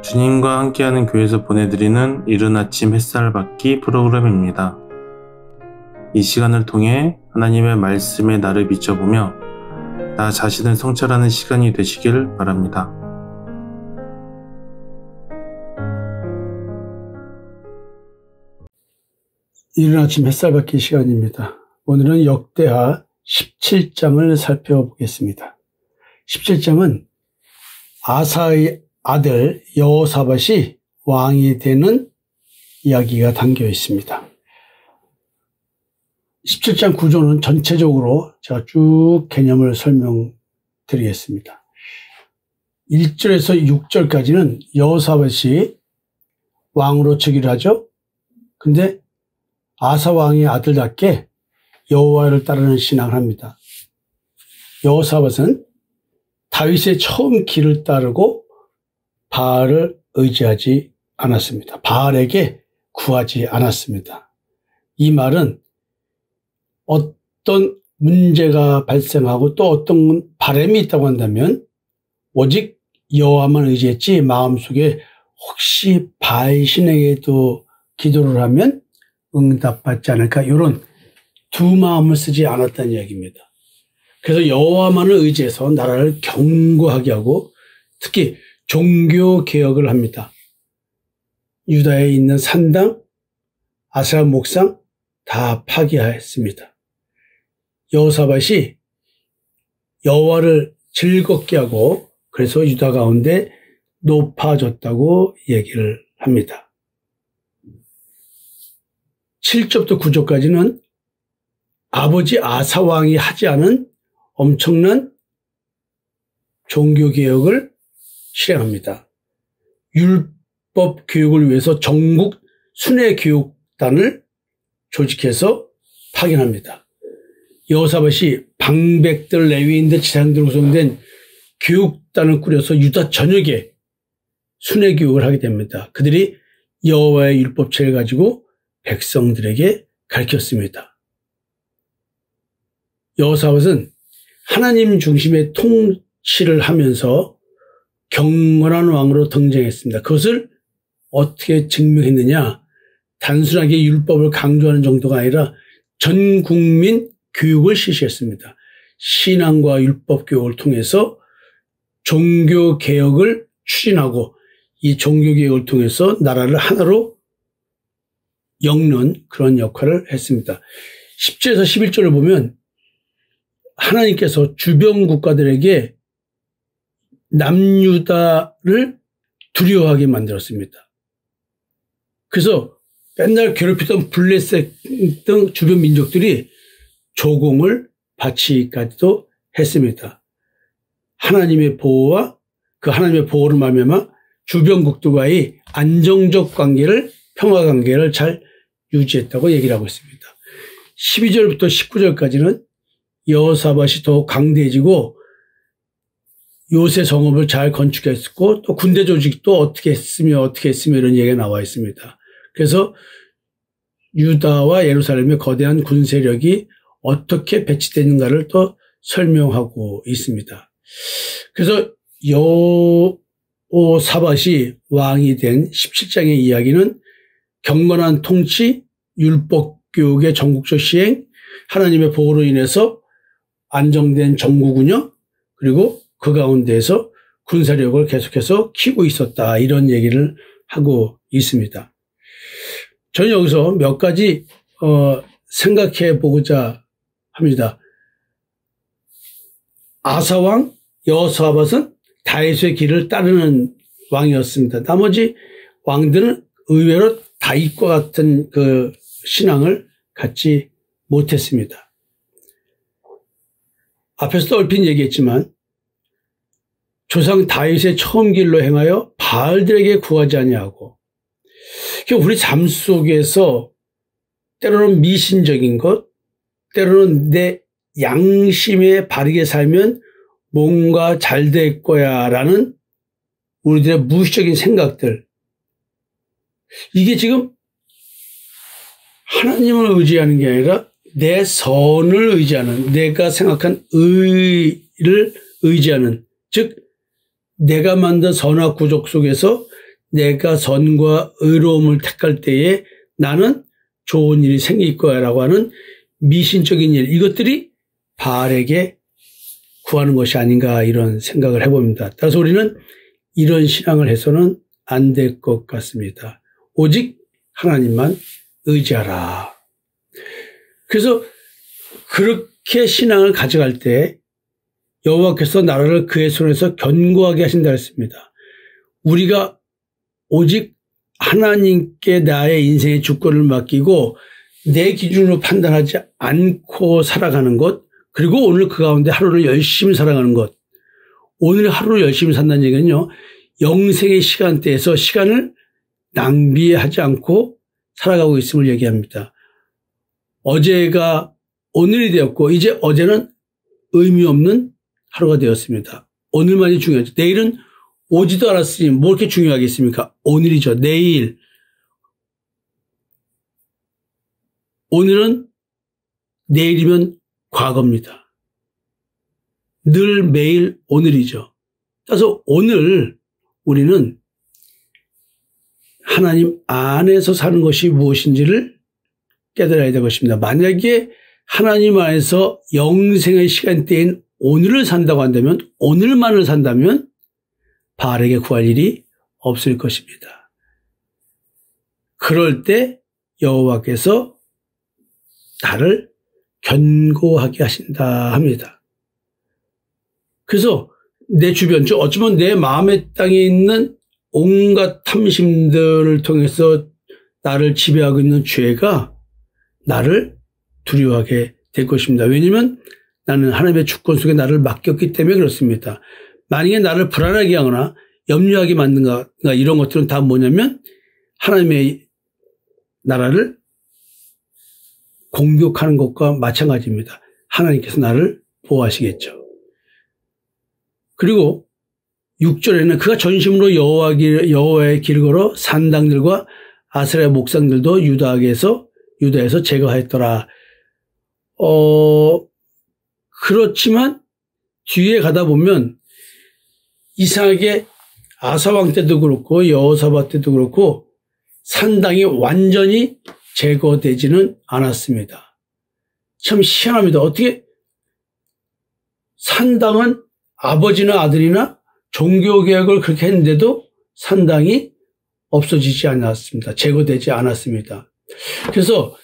주님과 함께하는 교회에서 보내드리는 이른 아침 햇살 받기 프로그램입니다. 이 시간을 통해 하나님의 말씀에 나를 비춰보며 나 자신을 성찰하는 시간이 되시길 바랍니다. 이른 아침 햇살 받기 시간입니다. 오늘은 역대하 17장을 살펴보겠습니다. 17장은 아사의 아들 여호사밧이 왕이 되는 이야기가 담겨 있습니다. 17장 구조는 전체적으로 제가 쭉 개념을 설명드리겠습니다. 1절에서 6절까지는 여호사밧이 왕으로 즉위를 하죠. 근데 아사 왕의 아들답게 여호와를 따르는 신앙을 합니다. 여호사밧은 다윗의 처음 길을 따르고 바알을 의지하지 않았습니다. 바알에게 구하지 않았습니다. 이 말은 어떤 문제가 발생하고 또 어떤 바람이 있다고 한다면 오직 여호와만 의지했지 마음속에 혹시 바알 신에게도 기도를 하면 응답받지 않을까, 이런 두 마음을 쓰지 않았다는 이야기입니다. 그래서 여호와만을 의지해서 나라를 견고하게 하고 특히 종교 개혁을 합니다. 유다에 있는 산당, 아세라 목상 다 파괴했습니다. 여호사밧이 여호와를 즐겁게 하고 그래서 유다 가운데 높아졌다고 얘기를 합니다. 7절부터 9절까지는 아버지 아사 왕이 하지 않은 엄청난 종교개혁을 실행합니다. 율법 교육을 위해서 전국 순회교육단을 조직해서 파견합니다. 여호사밧이 방백들, 레위인들, 지상들 구성된 교육단을 꾸려서 유다 전역에 순회교육을 하게 됩니다. 그들이 여호와의 율법책을 가지고 백성들에게 가르쳤습니다. 여호사밧은 하나님 중심의 통치를 하면서 경건한 왕으로 등장했습니다. 그것을 어떻게 증명했느냐? 단순하게 율법을 강조하는 정도가 아니라 전 국민 교육을 실시했습니다. 신앙과 율법 교육을 통해서 종교 개혁을 추진하고 이 종교 개혁을 통해서 나라를 하나로 엮는 그런 역할을 했습니다. 10절에서 11절을 보면 하나님께서 주변 국가들에게 남유다를 두려워하게 만들었습니다. 그래서 맨날 괴롭히던 블레셋 등 주변 민족들이 조공을 바치기까지도 했습니다. 하나님의 보호와 그 하나님의 보호를 말미암아 주변국들과의 안정적 관계를, 평화 관계를 잘 유지했다고 얘기를 하고 있습니다. 12절부터 19절까지는 여호사밧이 더 강대해지고 요새 성읍을 잘 건축했고 또 군대 조직도 어떻게 했으며 이런 얘기가 나와 있습니다. 그래서 유다와 예루살렘의 거대한 군 세력이 어떻게 배치되는가를 또 설명하고 있습니다. 그래서 여호사밧이 왕이 된 17장의 이야기는 경건한 통치, 율법 교육의 전국적 시행, 하나님의 보호로 인해서 안정된 정국 운영, 그리고 그 가운데에서 군사력을 계속해서 키우고 있었다, 이런 얘기를 하고 있습니다. 저는 여기서 몇 가지 생각해 보고자 합니다. 아사왕 여호사밧은 다윗의 길을 따르는 왕이었습니다. 나머지 왕들은 의외로 다윗과 같은 그 신앙을 갖지 못했습니다. 앞에서도 얼핏 얘기했지만 조상 다윗의 처음 길로 행하여 바알들에게 구하지 아니하고, 우리 삶 속에서 때로는 미신적인 것, 때로는 내 양심에 바르게 살면 뭔가 잘 될 거야 라는 우리들의 무의식적인 생각들, 이게 지금 하나님을 의지하는 게 아니라 내 선을 의지하는, 내가 생각한 의를 의지하는, 즉 내가 만든 선악 구적 속에서 내가 선과 의로움을 택할 때에 나는 좋은 일이 생길 거야라고 하는 미신적인 일, 이것들이 바알에게 구하는 것이 아닌가 이런 생각을 해봅니다. 따라서 우리는 이런 신앙을 해서는 안 될 것 같습니다. 오직 하나님만 의지하라. 그래서 그렇게 신앙을 가져갈 때 여호와께서 나라를 그의 손에서 견고하게 하신다 했습니다. 우리가 오직 하나님께 나의 인생의 주권을 맡기고 내 기준으로 판단하지 않고 살아가는 것, 그리고 오늘 그 가운데 하루를 열심히 살아가는 것. 오늘 하루를 열심히 산다는 얘기는요, 영생의 시간대에서 시간을 낭비하지 않고 살아가고 있음을 얘기합니다. 어제가 오늘이 되었고 이제 어제는 의미 없는 하루가 되었습니다. 오늘만이 중요하죠. 내일은 오지도 않았으니 뭐 이렇게 중요하겠습니까? 오늘이죠. 내일. 오늘은 내일이면 과거입니다. 늘 매일 오늘이죠. 따라서 오늘 우리는 하나님 안에서 사는 것이 무엇인지를 깨달아야 될 것입니다. 만약에 하나님 안에서 영생의 시간대인 오늘을 산다고 한다면, 오늘만을 산다면 바알에게 구할 일이 없을 것입니다. 그럴 때 여호와께서 나를 견고하게 하신다 합니다. 그래서 내 주변, 어쩌면 내 마음의 땅에 있는 온갖 탐심들을 통해서 나를 지배하고 있는 죄가 나를 두려워하게 될 것입니다. 왜냐하면 나는 하나님의 주권 속에 나를 맡겼기 때문에 그렇습니다. 만약에 나를 불안하게 하거나 염려하게 만든가 이런 것들은 다 뭐냐면 하나님의 나라를 공격하는 것과 마찬가지입니다. 하나님께서 나를 보호하시겠죠. 그리고 6절에는 그가 전심으로 여호와의 길을 걸어 산당들과 아세라 목상들도 유다에서 제거하였더라. 그렇지만 뒤에 가다 보면 이상하게 아사왕 때도 그렇고 여호사밧 때도 그렇고 산당이 완전히 제거되지는 않았습니다. 참 희한합니다. 어떻게 산당은 아버지나 아들이나 종교개혁을 그렇게 했는데도 산당이 없어지지 않았습니다. 제거되지 않았습니다. 그래서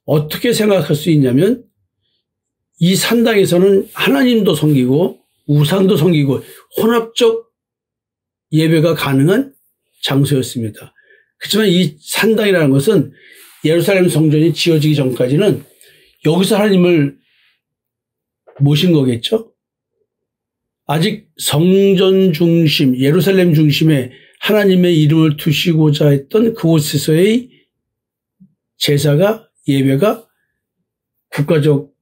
어떻게 생각할 수 있냐면 이 산당에서는 하나님도 섬기고 우상도 섬기고 혼합적 예배가 가능한 장소였습니다. 그렇지만 이 산당이라는 것은 예루살렘 성전이 지어지기 전까지는 여기서 하나님을 모신 거겠죠? 아직 성전 중심, 예루살렘 중심에 하나님의 이름을 두시고자 했던 그곳에서의 제사가, 예배가 국가적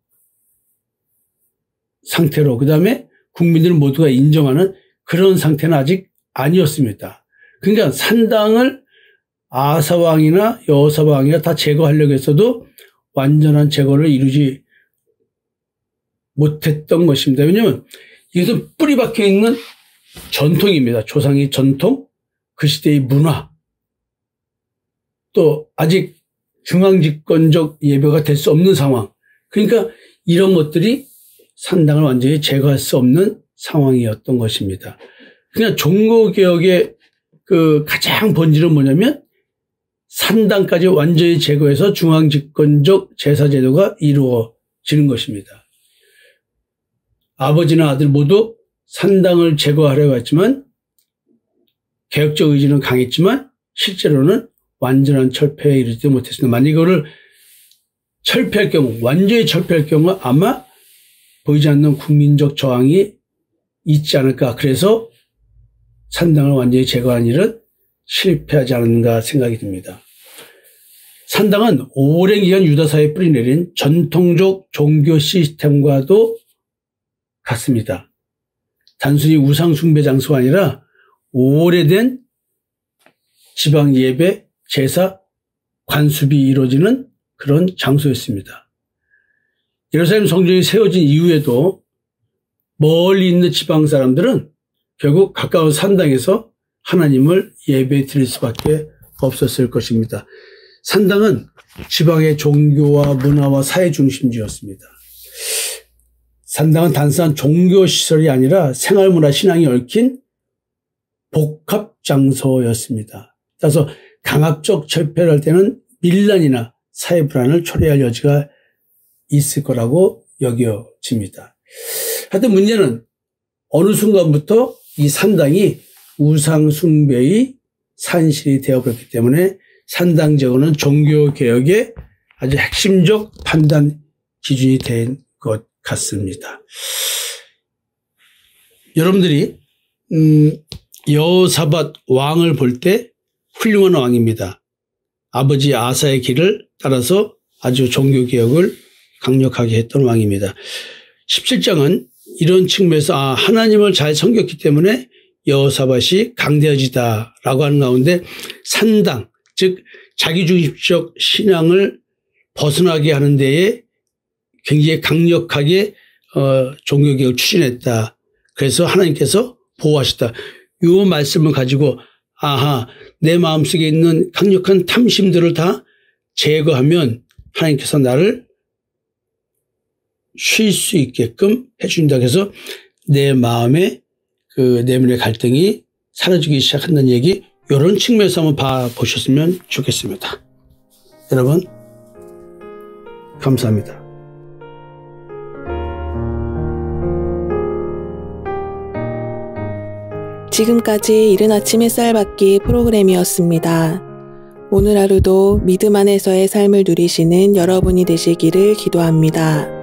상태로, 그 다음에 국민들 모두가 인정하는 그런 상태는 아직 아니었습니다. 그러니까 산당을 아사왕이나 여호사밧왕이나 다 제거하려고 했어도 완전한 제거를 이루지 못했던 것입니다. 왜냐하면 이것은 뿌리 박혀 있는 전통입니다. 조상의 전통, 그 시대의 문화, 또 아직 중앙집권적 예배가 될 수 없는 상황. 그러니까 이런 것들이 산당을 완전히 제거할 수 없는 상황이었던 것입니다. 그냥 종교개혁의 그 가장 본질은 뭐냐면 산당까지 완전히 제거해서 중앙집권적 제사제도가 이루어지는 것입니다. 아버지나 아들 모두 산당을 제거하려고 했지만 개혁적 의지는 강했지만 실제로는 완전한 철폐에 이르지 못했습니다. 만약 이거를 철폐할 경우, 완전히 철폐할 경우 아마 보이지 않는 국민적 저항이 있지 않을까. 그래서 산당을 완전히 제거한 일은 실패하지 않았는가 생각이 듭니다. 산당은 오랜 기간 유다사회에 뿌리내린 전통적 종교 시스템과도 같습니다. 단순히 우상 숭배 장소가 아니라 오래된 지방 예배, 제사, 관습이 이루어지는 그런 장소였습니다. 예루살렘 성전이 세워진 이후에도 멀리 있는 지방 사람들은 결국 가까운 산당에서 하나님을 예배 드릴 수밖에 없었을 것입니다. 산당은 지방의 종교와 문화와 사회 중심지였습니다. 산당은 단순한 종교시설이 아니라 생활문화 신앙이 얽힌 복합장소였습니다. 따라서 강압적 철폐를 할 때는 밀란이나 사회 불안을 초래할 여지가 있을 거라고 여겨집니다. 하여튼 문제는 어느 순간부터 이 산당이 우상 숭배의 산실이 되어버렸기 때문에 산당 제거는 종교개혁의 아주 핵심적 판단 기준이 된 것 같습니다. 여러분들이 여호사밧 왕을 볼 때 훌륭한 왕입니다. 아버지 아사의 길을 따라서 아주 종교개혁을 강력하게 했던 왕입니다. 17장은 이런 측면에서 하나님을 잘 섬겼기 때문에 여호사밧이 강대어지다라고 하는 가운데 산당, 즉 자기중심적 신앙을 벗어나게 하는 데에 굉장히 강력하게 종교개혁을 추진했다. 그래서 하나님께서 보호하셨다. 이 말씀을 가지고 내 마음속에 있는 강력한 탐심들을 다 제거하면 하나님께서 나를 쉴 수 있게끔 해준다. 그래서 내 마음의 그 내면의 갈등이 사라지기 시작한다는 얘기, 이런 측면에서 한번 봐보셨으면 좋겠습니다. 여러분, 감사합니다. 지금까지 이른 아침 햇살 받기 프로그램이었습니다. 오늘 하루도 믿음 안에서의 삶을 누리시는 여러분이 되시기를 기도합니다.